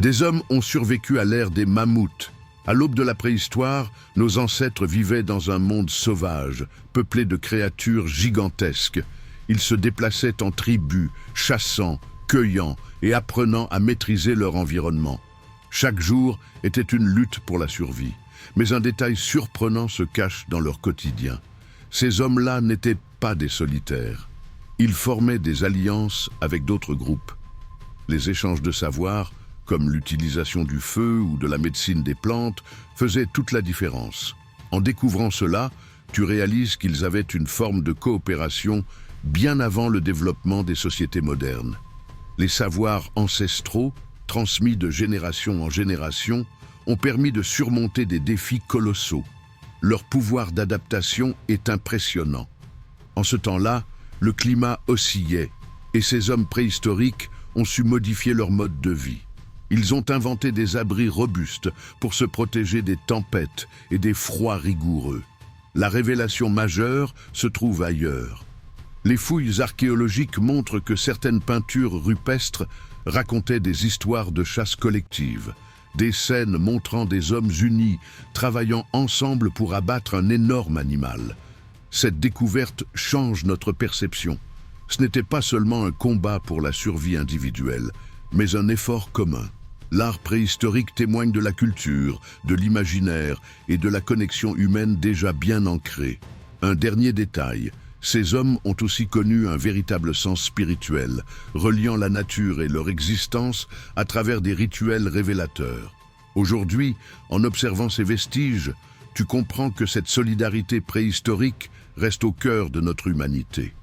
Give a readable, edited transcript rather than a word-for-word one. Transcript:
Des hommes ont survécu à l'ère des mammouths. À l'aube de la préhistoire, nos ancêtres vivaient dans un monde sauvage, peuplé de créatures gigantesques. Ils se déplaçaient en tribus, chassant, cueillant et apprenant à maîtriser leur environnement. Chaque jour était une lutte pour la survie. Mais un détail surprenant se cache dans leur quotidien. Ces hommes-là n'étaient pas des solitaires. Ils formaient des alliances avec d'autres groupes. Les échanges de savoir, comme l'utilisation du feu ou de la médecine des plantes, faisaient toute la différence. En découvrant cela, tu réalises qu'ils avaient une forme de coopération bien avant le développement des sociétés modernes. Les savoirs ancestraux, transmis de génération en génération, ont permis de surmonter des défis colossaux. Leur pouvoir d'adaptation est impressionnant. En ce temps-là, le climat oscillait et ces hommes préhistoriques ont su modifier leur mode de vie. Ils ont inventé des abris robustes pour se protéger des tempêtes et des froids rigoureux. La révélation majeure se trouve ailleurs. Les fouilles archéologiques montrent que certaines peintures rupestres racontaient des histoires de chasse collective, des scènes montrant des hommes unis travaillant ensemble pour abattre un énorme animal. Cette découverte change notre perception. Ce n'était pas seulement un combat pour la survie individuelle, mais un effort commun. L'art préhistorique témoigne de la culture, de l'imaginaire et de la connexion humaine déjà bien ancrée. Un dernier détail, ces hommes ont aussi connu un véritable sens spirituel, reliant la nature et leur existence à travers des rituels révélateurs. Aujourd'hui, en observant ces vestiges, tu comprends que cette solidarité préhistorique reste au cœur de notre humanité.